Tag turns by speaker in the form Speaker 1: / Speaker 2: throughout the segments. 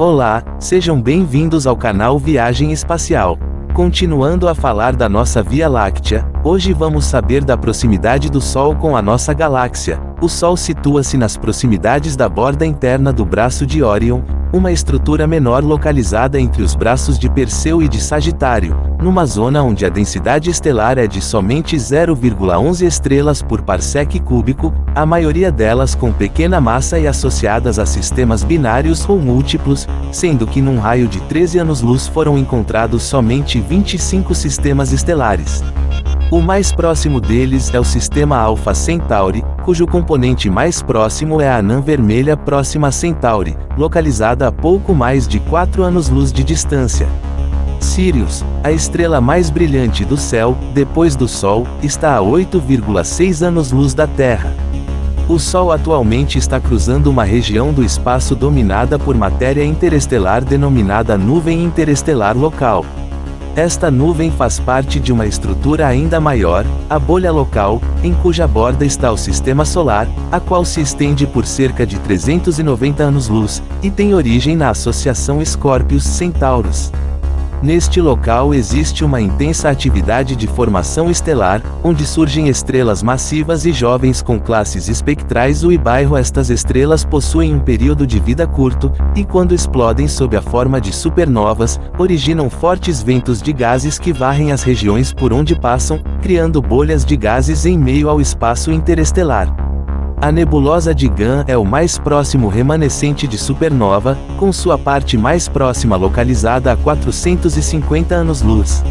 Speaker 1: Olá, sejam bem-vindos ao canal Viagem Espacial. Continuando a falar da nossa Via Láctea, hoje vamos saber da proximidade do Sol com a nossa galáxia. O Sol situa-se nas proximidades da borda interna do braço de Órion, uma estrutura menor localizada entre os braços de Perseu e de Sagitário, numa zona onde a densidade estelar é de somente 0,11 estrelas por parsec cúbico, a maioria delas com pequena massa e associadas a sistemas binários ou múltiplos, sendo que num raio de 13 anos-luz foram encontrados somente 25 sistemas estelares. O mais próximo deles é o sistema Alpha Centauri, cujo componente mais próximo é a anã vermelha próxima a Centauri, localizada a pouco mais de 4 anos-luz de distância. Sirius, a estrela mais brilhante do céu, depois do Sol, está a 8,6 anos-luz da Terra. O Sol atualmente está cruzando uma região do espaço dominada por matéria interestelar denominada nuvem interestelar local. Esta nuvem faz parte de uma estrutura ainda maior, a bolha local, em cuja borda está o Sistema Solar, a qual se estende por cerca de 390 anos-luz, e tem origem na associação Scorpius-Centaurus. Neste local existe uma intensa atividade de formação estelar, onde surgem estrelas massivas e jovens com classes espectrais U e bairro. Estas estrelas possuem um período de vida curto, e quando explodem sob a forma de supernovas, originam fortes ventos de gases que varrem as regiões por onde passam, criando bolhas de gases em meio ao espaço interestelar. A nebulosa de Gunn é o mais próximo remanescente de supernova, com sua parte mais próxima localizada a 450 anos-luz.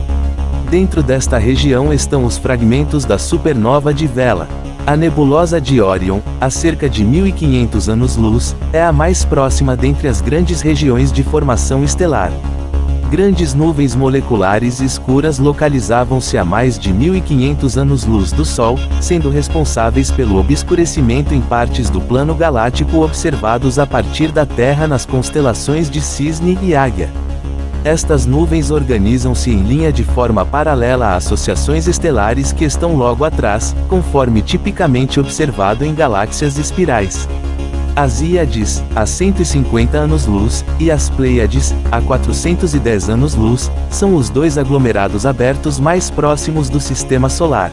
Speaker 1: Dentro desta região estão os fragmentos da supernova de Vela. A nebulosa de Órion, a cerca de 1500 anos-luz, é a mais próxima dentre as grandes regiões de formação estelar. Grandes nuvens moleculares escuras localizavam-se a mais de 1500 anos-luz do Sol, sendo responsáveis pelo obscurecimento em partes do plano galáctico observados a partir da Terra nas constelações de Cisne e Águia. Estas nuvens organizam-se em linha de forma paralela a associações estelares que estão logo atrás, conforme tipicamente observado em galáxias espirais. As Íades, a 150 anos-luz, e as Pleiades, a 410 anos-luz, são os dois aglomerados abertos mais próximos do Sistema Solar.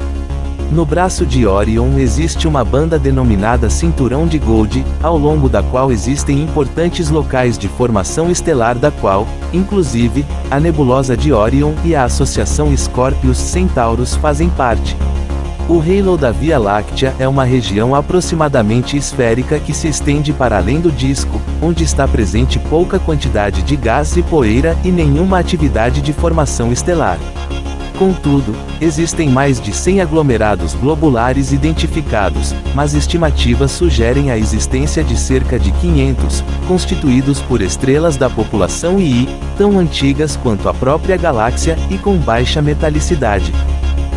Speaker 1: No braço de Órion existe uma banda denominada Cinturão de Gold, ao longo da qual existem importantes locais de formação estelar da qual, inclusive, a nebulosa de Órion e a associação Scorpius-Centaurus fazem parte. O halo da Via Láctea é uma região aproximadamente esférica que se estende para além do disco, onde está presente pouca quantidade de gás e poeira e nenhuma atividade de formação estelar. Contudo, existem mais de 100 aglomerados globulares identificados, mas estimativas sugerem a existência de cerca de 500, constituídos por estrelas da população Ii, tão antigas quanto a própria galáxia e com baixa metalicidade.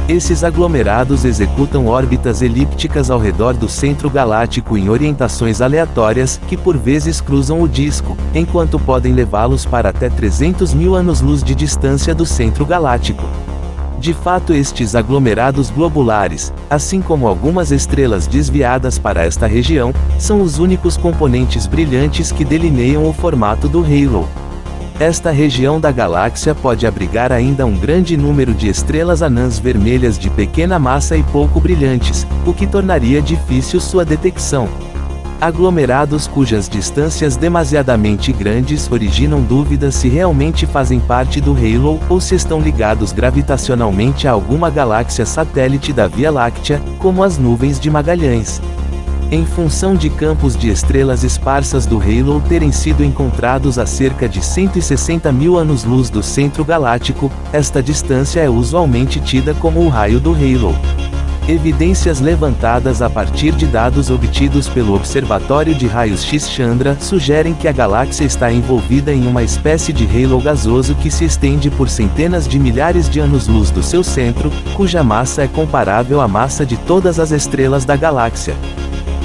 Speaker 1: Esses aglomerados executam órbitas elípticas ao redor do centro galáctico em orientações aleatórias, que por vezes cruzam o disco, enquanto podem levá-los para até 300 mil anos-luz de distância do centro galáctico. De fato, estes aglomerados globulares, assim como algumas estrelas desviadas para esta região, são os únicos componentes brilhantes que delineiam o formato do halo. Esta região da galáxia pode abrigar ainda um grande número de estrelas anãs vermelhas de pequena massa e pouco brilhantes, o que tornaria difícil sua detecção. Aglomerados cujas distâncias demasiadamente grandes originam dúvidas se realmente fazem parte do halo ou se estão ligados gravitacionalmente a alguma galáxia satélite da Via Láctea, como as nuvens de Magalhães. Em função de campos de estrelas esparsas do halo terem sido encontrados a cerca de 160 mil anos-luz do centro galáctico, esta distância é usualmente tida como o raio do halo. Evidências levantadas a partir de dados obtidos pelo Observatório de Raios X Chandra sugerem que a galáxia está envolvida em uma espécie de halo gasoso que se estende por centenas de milhares de anos-luz do seu centro, cuja massa é comparável à massa de todas as estrelas da galáxia.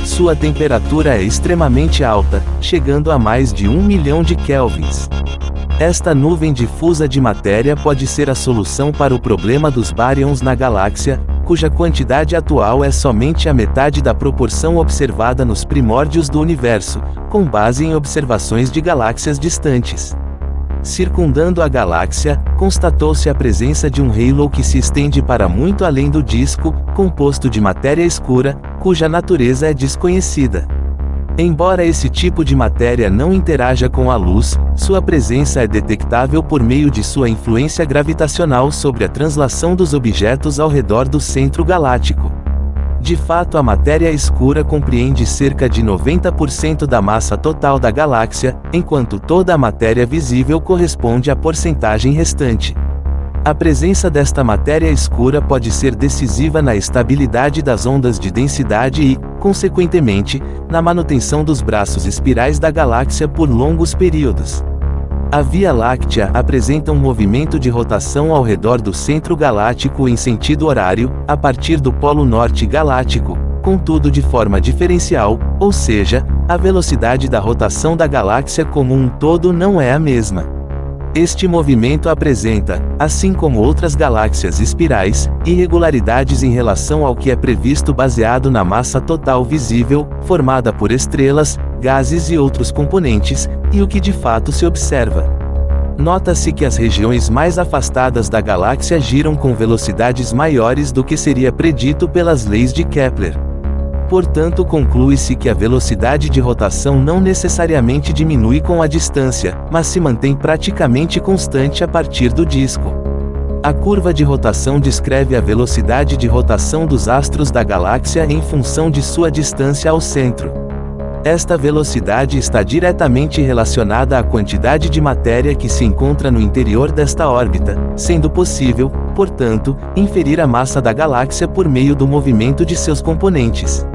Speaker 1: Sua temperatura é extremamente alta, chegando a mais de 1 milhão de kelvins. Esta nuvem difusa de matéria pode ser a solução para o problema dos baryons na galáxia, cuja quantidade atual é somente a metade da proporção observada nos primórdios do universo, com base em observações de galáxias distantes. Circundando a galáxia, constatou-se a presença de um halo que se estende para muito além do disco, composto de matéria escura, cuja natureza é desconhecida. Embora esse tipo de matéria não interaja com a luz, sua presença é detectável por meio de sua influência gravitacional sobre a translação dos objetos ao redor do centro galáctico. De fato, a matéria escura compreende cerca de 90% da massa total da galáxia, enquanto toda a matéria visível corresponde à porcentagem restante. A presença desta matéria escura pode ser decisiva na estabilidade das ondas de densidade e, consequentemente, na manutenção dos braços espirais da galáxia por longos períodos. A Via Láctea apresenta um movimento de rotação ao redor do centro galáctico em sentido horário, a partir do polo norte galáctico, contudo de forma diferencial, ou seja, a velocidade da rotação da galáxia como um todo não é a mesma. Este movimento apresenta, assim como outras galáxias espirais, irregularidades em relação ao que é previsto baseado na massa total visível, formada por estrelas, gases e outros componentes, e o que de fato se observa. Nota-se que as regiões mais afastadas da galáxia giram com velocidades maiores do que seria predito pelas leis de Kepler. Portanto, conclui-se que a velocidade de rotação não necessariamente diminui com a distância, mas se mantém praticamente constante a partir do disco. A curva de rotação descreve a velocidade de rotação dos astros da galáxia em função de sua distância ao centro. Esta velocidade está diretamente relacionada à quantidade de matéria que se encontra no interior desta órbita, sendo possível, portanto, inferir a massa da galáxia por meio do movimento de seus componentes.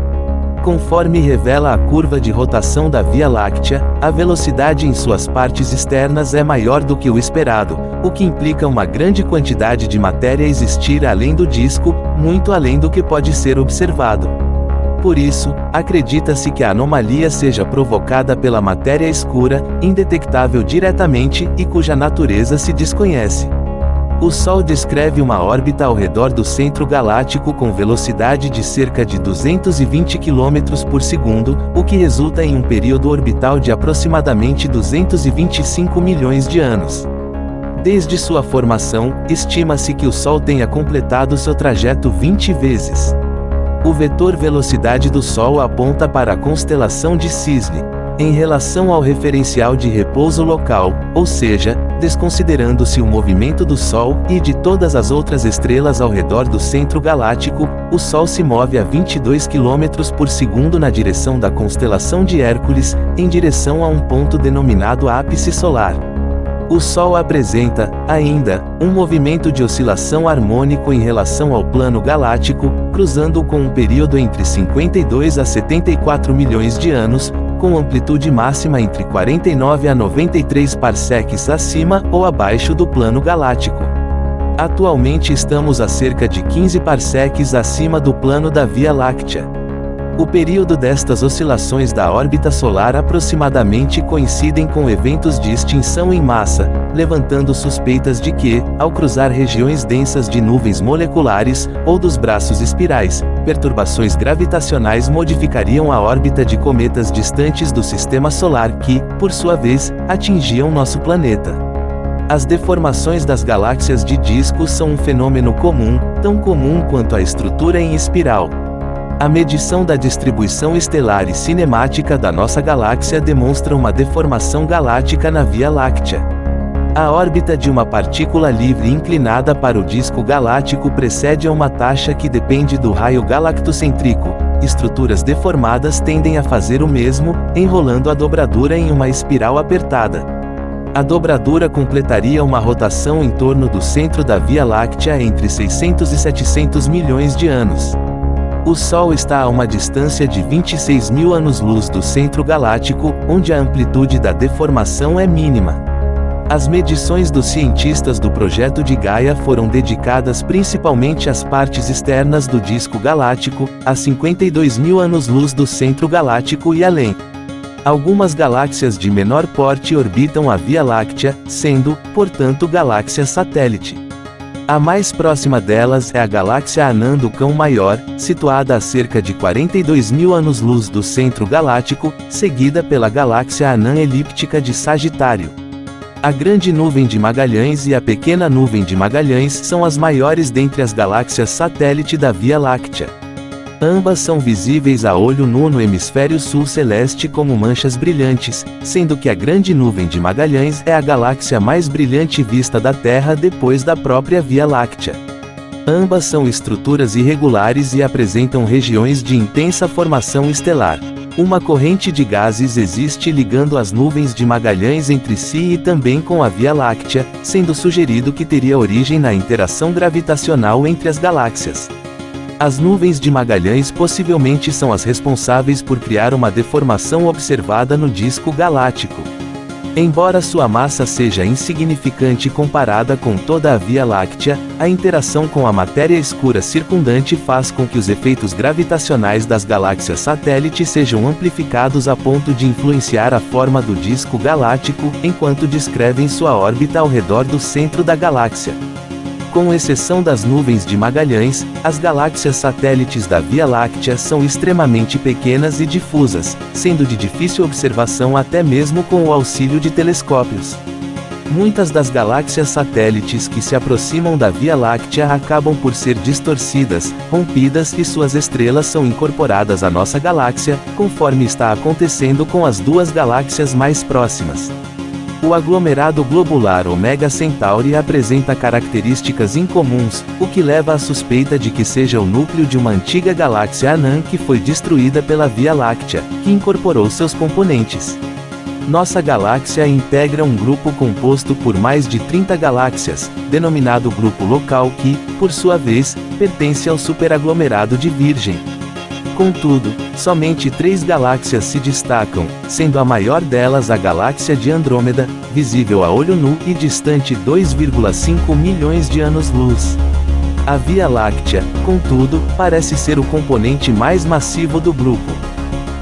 Speaker 1: Conforme revela a curva de rotação da Via Láctea, a velocidade em suas partes externas é maior do que o esperado, o que implica uma grande quantidade de matéria existir além do disco, muito além do que pode ser observado. Por isso, acredita-se que a anomalia seja provocada pela matéria escura, indetectável diretamente e cuja natureza se desconhece. O Sol descreve uma órbita ao redor do centro galáctico com velocidade de cerca de 220 km por segundo, o que resulta em um período orbital de aproximadamente 225 milhões de anos. Desde sua formação, estima-se que o Sol tenha completado seu trajeto 20 vezes. O vetor velocidade do Sol aponta para a constelação de Cisne. Em relação ao referencial de repouso local, ou seja, desconsiderando-se o movimento do Sol e de todas as outras estrelas ao redor do centro galáctico, o Sol se move a 22 km por segundo na direção da constelação de Hércules, em direção a um ponto denominado ápice solar. O Sol apresenta, ainda, um movimento de oscilação harmônico em relação ao plano galáctico, cruzando com um período entre 52 a 74 milhões de anos, com amplitude máxima entre 49 a 93 parsecs acima ou abaixo do plano galáctico. Atualmente estamos a cerca de 15 parsecs acima do plano da Via Láctea. O período destas oscilações da órbita solar aproximadamente coincidem com eventos de extinção em massa, levantando suspeitas de que, ao cruzar regiões densas de nuvens moleculares, ou dos braços espirais, perturbações gravitacionais modificariam a órbita de cometas distantes do Sistema Solar que, por sua vez, atingiam nosso planeta. As deformações das galáxias de disco são um fenômeno comum, tão comum quanto a estrutura em espiral. A medição da distribuição estelar e cinemática da nossa galáxia demonstra uma deformação galáctica na Via Láctea. A órbita de uma partícula livre inclinada para o disco galáctico precede a uma taxa que depende do raio galactocêntrico. Estruturas deformadas tendem a fazer o mesmo, enrolando a dobradura em uma espiral apertada. A dobradura completaria uma rotação em torno do centro da Via Láctea entre 600 e 700 milhões de anos. O Sol está a uma distância de 26 mil anos-luz do centro galáctico, onde a amplitude da deformação é mínima. As medições dos cientistas do projeto de Gaia foram dedicadas principalmente às partes externas do disco galáctico, a 52 mil anos-luz do centro galáctico e além. Algumas galáxias de menor porte orbitam a Via Láctea, sendo, portanto, galáxias satélite. A mais próxima delas é a galáxia Anã do Cão Maior, situada a cerca de 42.000 anos-luz do centro galáctico, seguida pela galáxia Anã Elíptica de Sagitário. A Grande Nuvem de Magalhães e a Pequena Nuvem de Magalhães são as maiores dentre as galáxias satélite da Via Láctea. Ambas são visíveis a olho nu no hemisfério sul celeste como manchas brilhantes, sendo que a Grande Nuvem de Magalhães é a galáxia mais brilhante vista da Terra depois da própria Via Láctea. Ambas são estruturas irregulares e apresentam regiões de intensa formação estelar. Uma corrente de gases existe ligando as nuvens de Magalhães entre si e também com a Via Láctea, sendo sugerido que teria origem na interação gravitacional entre as galáxias. As nuvens de Magalhães possivelmente são as responsáveis por criar uma deformação observada no disco galáctico. Embora sua massa seja insignificante comparada com toda a Via Láctea, a interação com a matéria escura circundante faz com que os efeitos gravitacionais das galáxias satélite sejam amplificados a ponto de influenciar a forma do disco galáctico, enquanto descrevem sua órbita ao redor do centro da galáxia. Com exceção das nuvens de Magalhães, as galáxias satélites da Via Láctea são extremamente pequenas e difusas, sendo de difícil observação até mesmo com o auxílio de telescópios. Muitas das galáxias satélites que se aproximam da Via Láctea acabam por ser distorcidas, rompidas e suas estrelas são incorporadas à nossa galáxia, conforme está acontecendo com as duas galáxias mais próximas. O aglomerado globular Omega Centauri apresenta características incomuns, o que leva à suspeita de que seja o núcleo de uma antiga galáxia anã que foi destruída pela Via Láctea, que incorporou seus componentes. Nossa galáxia integra um grupo composto por mais de 30 galáxias, denominado grupo local que, por sua vez, pertence ao superaglomerado de Virgem. Contudo, somente 3 galáxias se destacam, sendo a maior delas a galáxia de Andrômeda, visível a olho nu e distante 2,5 milhões de anos-luz. A Via Láctea, contudo, parece ser o componente mais massivo do grupo.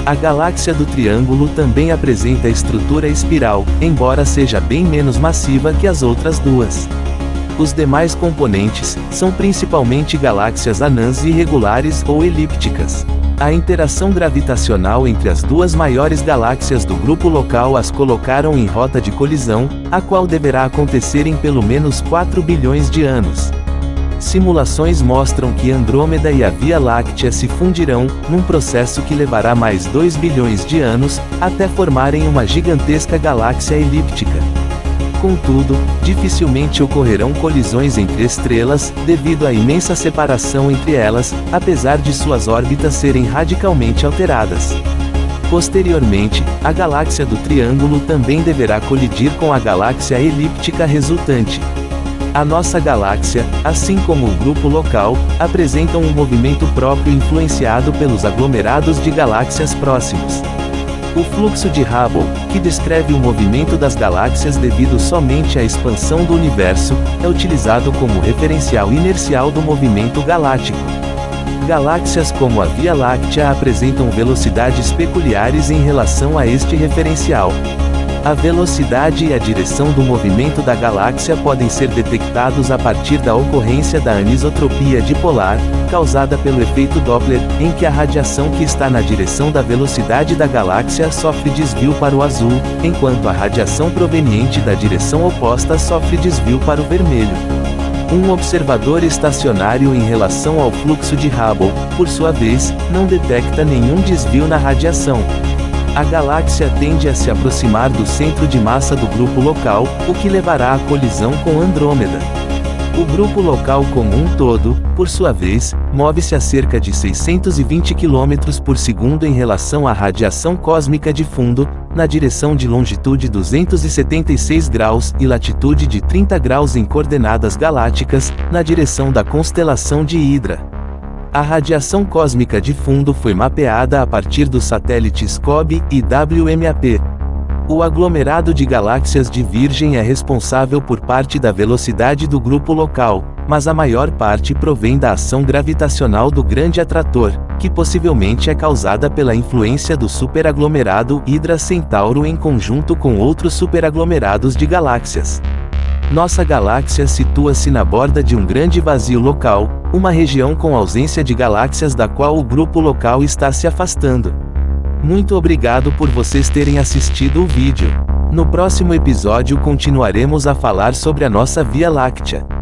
Speaker 1: A galáxia do Triângulo também apresenta estrutura espiral, embora seja bem menos massiva que as outras duas. Os demais componentes são principalmente galáxias anãs irregulares ou elípticas. A interação gravitacional entre as duas maiores galáxias do grupo local as colocaram em rota de colisão, a qual deverá acontecer em pelo menos 4 bilhões de anos. Simulações mostram que Andrômeda e a Via Láctea se fundirão, num processo que levará mais 2 bilhões de anos, até formarem uma gigantesca galáxia elíptica. Contudo, dificilmente ocorrerão colisões entre estrelas, devido à imensa separação entre elas, apesar de suas órbitas serem radicalmente alteradas. Posteriormente, a galáxia do Triângulo também deverá colidir com a galáxia elíptica resultante. A nossa galáxia, assim como o grupo local, apresentam um movimento próprio influenciado pelos aglomerados de galáxias próximos. O fluxo de Hubble, que descreve o movimento das galáxias devido somente à expansão do universo, é utilizado como referencial inercial do movimento galáctico. Galáxias como a Via Láctea apresentam velocidades peculiares em relação a este referencial. A velocidade e a direção do movimento da galáxia podem ser detectados a partir da ocorrência da anisotropia dipolar, causada pelo efeito Doppler, em que a radiação que está na direção da velocidade da galáxia sofre desvio para o azul, enquanto a radiação proveniente da direção oposta sofre desvio para o vermelho. Um observador estacionário em relação ao fluxo de Hubble, por sua vez, não detecta nenhum desvio na radiação. A galáxia tende a se aproximar do centro de massa do grupo local, o que levará à colisão com Andrômeda. O grupo local como um todo, por sua vez, move-se a cerca de 620 km por segundo em relação à radiação cósmica de fundo, na direção de longitude 276 graus e latitude de 30 graus em coordenadas galácticas, na direção da constelação de Hidra. A radiação cósmica de fundo foi mapeada a partir dos satélites COBE e WMAP. O aglomerado de galáxias de Virgem é responsável por parte da velocidade do grupo local, mas a maior parte provém da ação gravitacional do grande atrator, que possivelmente é causada pela influência do superaglomerado Hidra Centauro em conjunto com outros superaglomerados de galáxias. Nossa galáxia situa-se na borda de um grande vazio local, uma região com ausência de galáxias da qual o grupo local está se afastando. Muito obrigado por vocês terem assistido o vídeo. No próximo episódio continuaremos a falar sobre a nossa Via Láctea.